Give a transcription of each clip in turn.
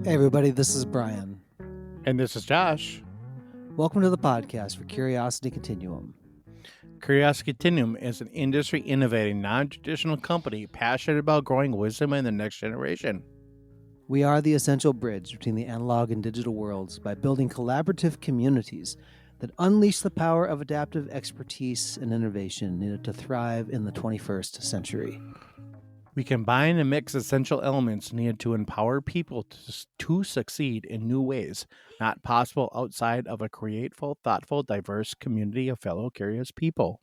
Hey everybody, this is Brian. And this is Josh. Welcome to the podcast for Curiosity Continuum. Curiosity Continuum is an industry innovating, non-traditional company passionate about growing wisdom in the next generation. We are the essential bridge between the analog and digital worlds by building collaborative communities that unleash the power of adaptive expertise and innovation needed to thrive in the 21st century. We combine and mix essential elements needed to empower people to succeed in new ways, not possible outside of a creative, thoughtful, diverse community of fellow curious people.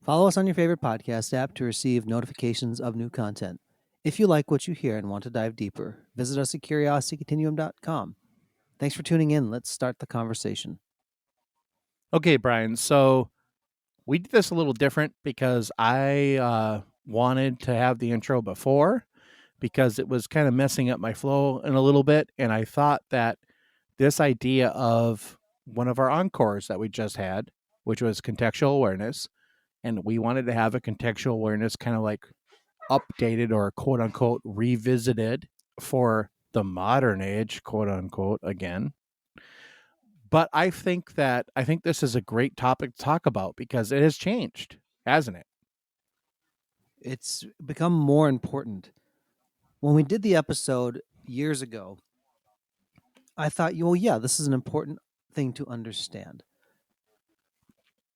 Follow us on your favorite podcast app to receive notifications of new content. If you like what you hear and want to dive deeper, visit us at curiositycontinuum.com. Thanks for tuning in. Let's start the conversation. Okay, Brian, so we did this a little different because I wanted to have the intro before because it was kind of messing up my flow in a little bit. And I thought that this idea of one of our encores that we just had, which was contextual awareness, and we wanted to have a contextual awareness kind of like updated or quote unquote revisited for the modern age, quote unquote, again. But I think this is a great topic to talk about because it has changed, hasn't it? It's become more important. When we did the episode years ago, I thought, well, yeah, this is an important thing to understand.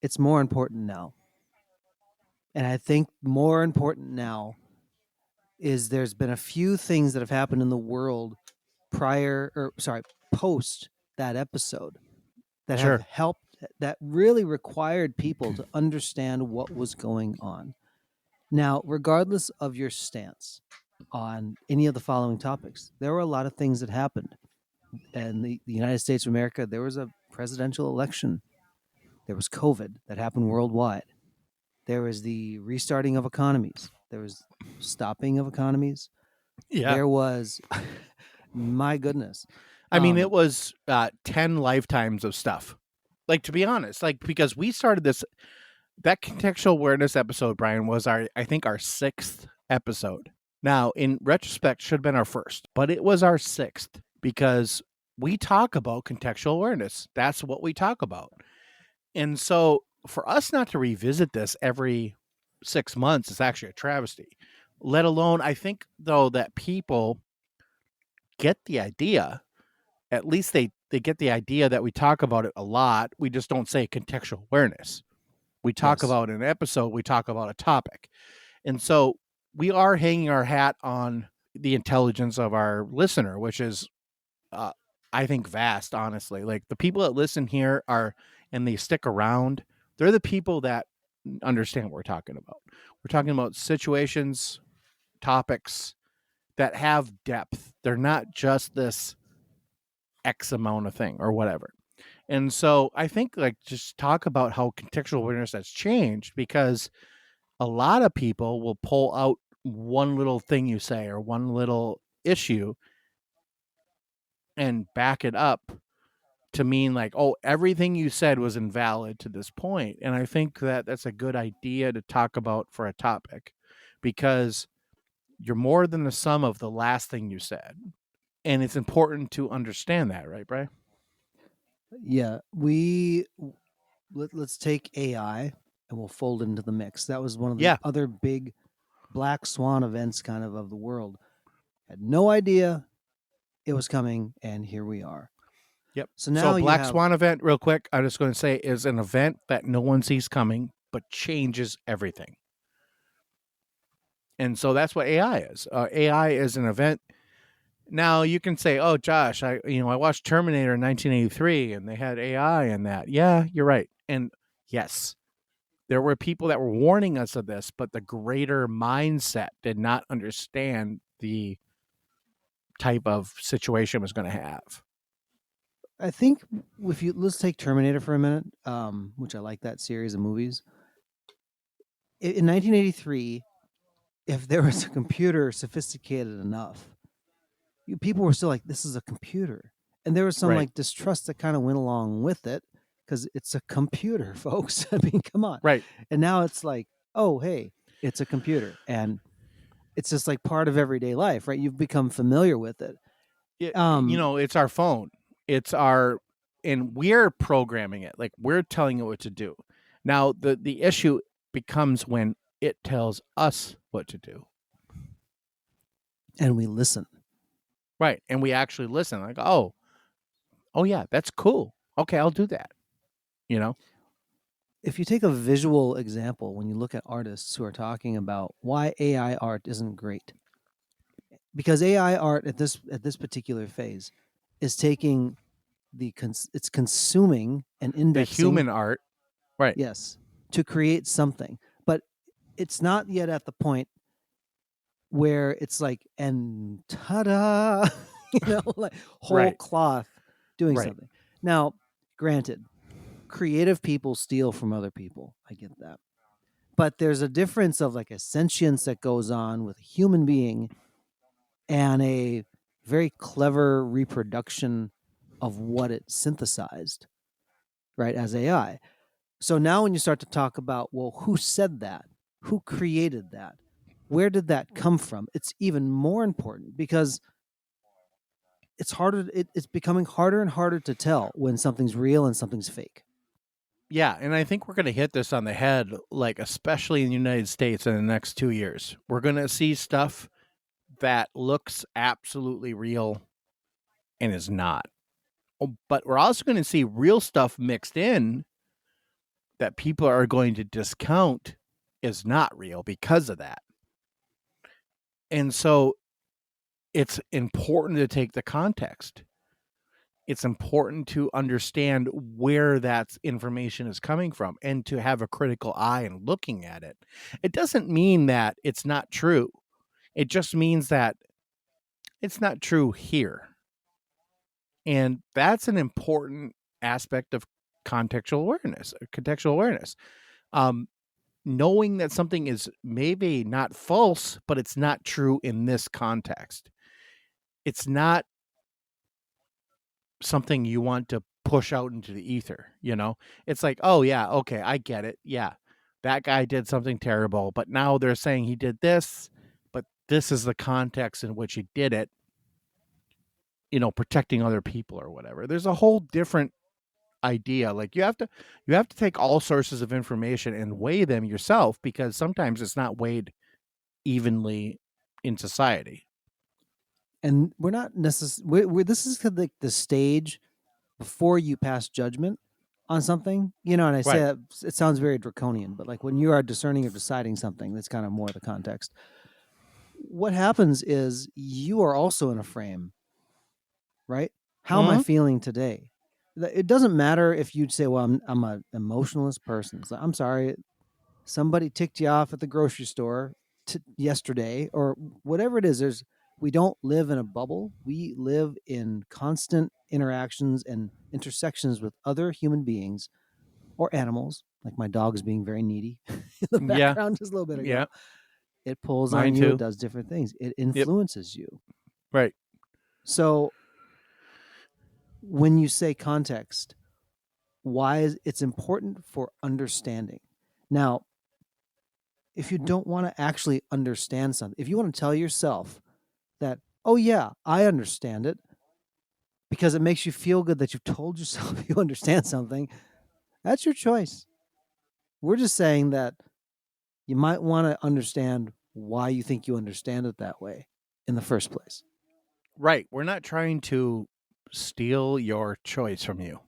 It's more important now. And I think more important now is there's been a few things that have happened in the world post that episode that Sure. have helped, that really required people to understand what was going on. Now, regardless of your stance on any of the following topics, there were a lot of things that happened. In the United States of America, there was a presidential election. There was COVID that happened worldwide. There was the restarting of economies. There was stopping of economies. Yeah. There was, my goodness. I mean, it was 10 lifetimes of stuff. Like, to be honest, like, because we started that contextual awareness episode, Brian, was I think our 6th episode. Now, in retrospect, should have been our first, but it was our 6th because we talk about contextual awareness. That's what we talk about. And so for us not to revisit this every 6 months is actually a travesty. Let alone, I think, though, that people get the idea. At least they get the idea that we talk about it a lot. We just don't say contextual awareness. We talk about an episode, we talk about a topic. And so we are hanging our hat on the intelligence of our listener, which is, I think, vast, honestly. Like, the people that listen here and they stick around, they're the people that understand what we're talking about. We're talking about situations, topics that have depth. They're not just this X amount of thing or whatever. And so I think, like, just talk about how contextual awareness has changed, because a lot of people will pull out one little thing you say or one little issue and back it up to mean like, oh, everything you said was invalid to this point. And I think that that's a good idea to talk about for a topic, because you're more than the sum of the last thing you said. And it's important to understand that, right, Brian? Yeah, let's take AI and we'll fold into the mix. That was one of the other big black swan events kind of the world. Had no idea it was coming, and here we are. Yep. So now Black Swan event, real quick, I'm just going to say, is an event that no one sees coming, but changes everything. And so that's what AI is. AI is an event. Now you can say, "Oh, Josh, I watched Terminator in 1983, and they had AI in that." Yeah, you're right. And yes, there were people that were warning us of this, but the greater mindset did not understand the type of situation it was going to have. I think let's take Terminator for a minute, which I like that series of movies. In 1983, if there was a computer sophisticated enough, people were still like, this is a computer. And there was some like distrust that kind of went along with it, because it's a computer, folks. I mean, come on. Right. And now it's like, oh, hey, it's a computer. And it's just like part of everyday life, right? You've become familiar with it. Um, It's our phone. It's our and we're programming it. Like we're telling it what to do. Now the issue becomes when it tells us what to do. and we listen. Right. And we actually listen like, "Oh yeah, that's cool. Okay, I'll do that." You know? If you take a visual example, when you look at artists who are talking about why AI art isn't great, because AI art at this particular phase is taking it's consuming and The indexing, human art. Right. yes, to create something, but it's not yet at the point where it's like, and ta-da, like whole Right. cloth doing Right. something. Now, granted, creative people steal from other people. I get that. But there's a difference of like a sentience that goes on with a human being and a very clever reproduction of what it synthesized, right, as AI. So now when you start to talk about, well, who said that? Who created that? Where did that come from? It's even more important because it's becoming harder and harder to tell when something's real and something's fake. Yeah, and I think we're going to hit this on the head, like especially in the United States in the next 2 years. We're going to see stuff that looks absolutely real and is not. But we're also going to see real stuff mixed in that people are going to discount is not real because of that. And so it's important to take the context. It's important to understand where that information is coming from and to have a critical eye and looking at it. It doesn't mean that it's not true. It just means that it's not true here. And that's an important aspect of contextual awareness. Um, Knowing that something is maybe not false, but it's not true in this context. It's not something you want to push out into the ether, you know? It's like, "Oh yeah, okay, I get it. Yeah. That guy did something terrible, but now they're saying he did this, but this is the context in which he did it, protecting other people or whatever." There's a whole different idea. Like you have to take all sources of information and weigh them yourself because sometimes it's not weighed evenly in society. And we're not necessarily, this is like the stage before you pass judgment on something, and I say Right. that it sounds very draconian, but like when you are discerning or deciding something, that's kind of more the context. What happens is you are also in a frame, right? How am I Mhm. feeling today? It doesn't matter if you'd say, well, I'm an emotionless person. It's like, I'm sorry, somebody ticked you off at the grocery store yesterday or whatever it is. We don't live in a bubble. We live in constant interactions and intersections with other human beings or animals. Like my dog is being very needy in the Yeah. background just a little bit Yeah. ago. It pulls on Mine you. It too. does different things. It Yep. influences you. Right. So when you say context, why is it's important for understanding. Now, if you don't want to actually understand something, if you want to tell yourself that, oh, yeah, I understand it because it makes you feel good that you've told yourself you understand something, that's your choice. We're just saying that you might want to understand why you think you understand it that way in the first place. Right. We're not trying to steal your choice from you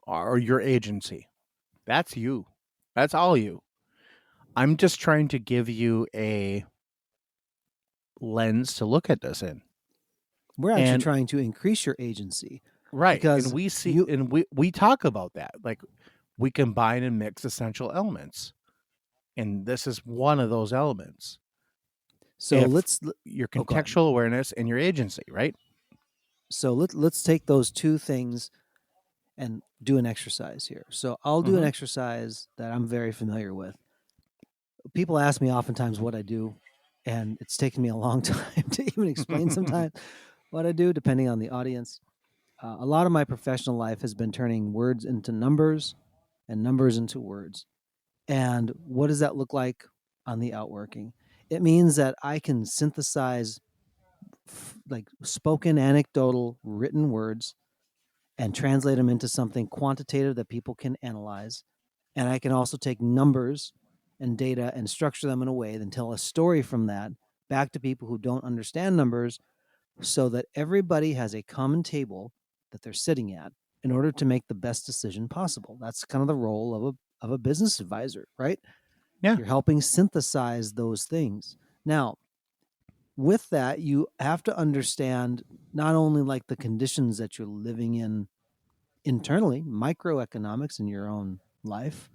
or your agency. That's you. That's all you. I'm just trying to give you a lens to look at this in. We're actually And trying to increase your agency right, and because we see you, and we talk about that. Like we combine and mix essential elements. And this is one of those elements. so If let's, your oh, go ahead. contextual awareness and your agency, right? So let's take those two things and do an exercise here. So I'll do an Mhm. exercise that I'm very familiar with. People ask me oftentimes what I do, and it's taken me a long time to even explain sometimes what I do, depending on the audience. A lot of my professional life has been turning words into numbers and numbers into words. And what does that look like on the outworking? It means that I can synthesize like spoken, anecdotal, written words and translate them into something quantitative that people can analyze. And I can also take numbers and data and structure them in a way, then tell a story from that back to people who don't understand numbers so that everybody has a common table that they're sitting at in order to make the best decision possible. That's kind of the role of a business advisor, right? Yeah. You're helping synthesize those things. Now, with that, you have to understand not only like the conditions that you're living in internally, microeconomics in your own life,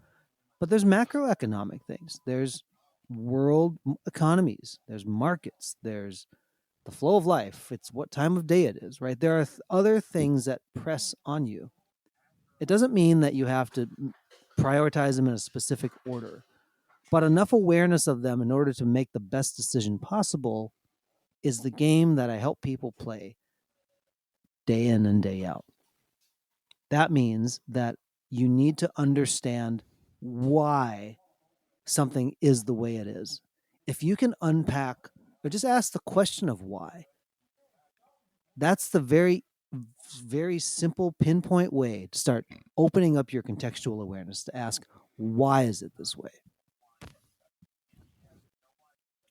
but there's macroeconomic things. There's world economies, there's markets, there's the flow of life. It's what time of day it is, right? There are other things that press on you. It doesn't mean that you have to prioritize them in a specific order, but enough awareness of them in order to make the best decision possible is the game that I help people play day in and day out. That means that you need to understand why something is the way it is. If you can unpack or just ask the question of why, that's the very simple pinpoint way to start opening up your contextual awareness to ask, why is it this way?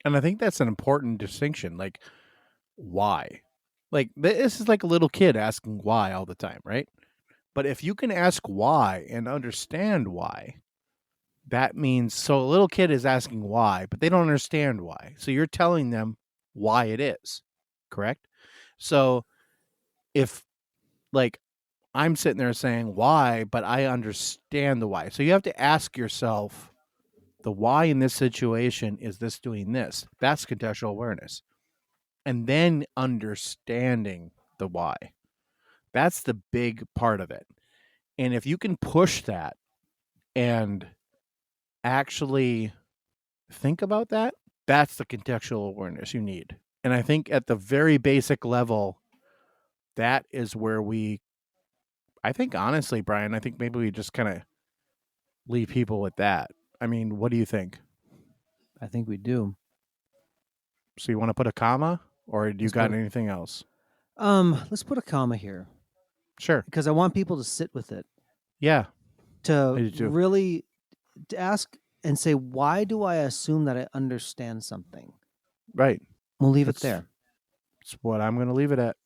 And I think that's an important distinction. Like, why? Like, this is like a little kid asking why all the time, right? But if you can ask why and understand why, that means so a little kid is asking why, but they don't understand why. So you're telling them why it is, correct? So if, like, I'm sitting there saying why, but I understand the why. So you have to ask yourself, the why in this situation is this doing this. That's contextual awareness. And then understanding the why. That's the big part of it. And if you can push that and actually think about that, that's the contextual awareness you need. And I think at the very basic level, that is where I think honestly, Brian, I think maybe we just kind of leave people with that. I mean, what do you think? I think we do. So you want to put a comma or do you Let's got put anything else? let's put a comma here Sure. because I want people to sit with it, Yeah, I to do too. really to ask and say, why do I assume that I understand something? Right. We'll leave it That's, there. that's what I'm going to leave it at.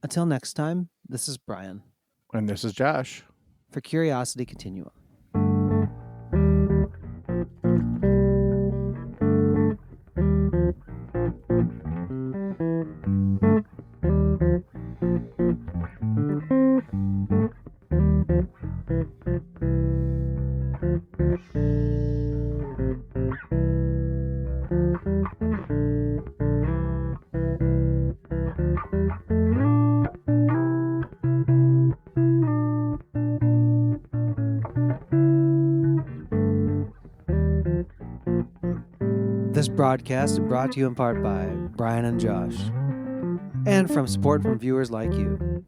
Until next time, this is Brian And this is Josh. for Curiosity Continuum. This broadcast is brought to you in part by Brian and Josh, and from support from viewers like you.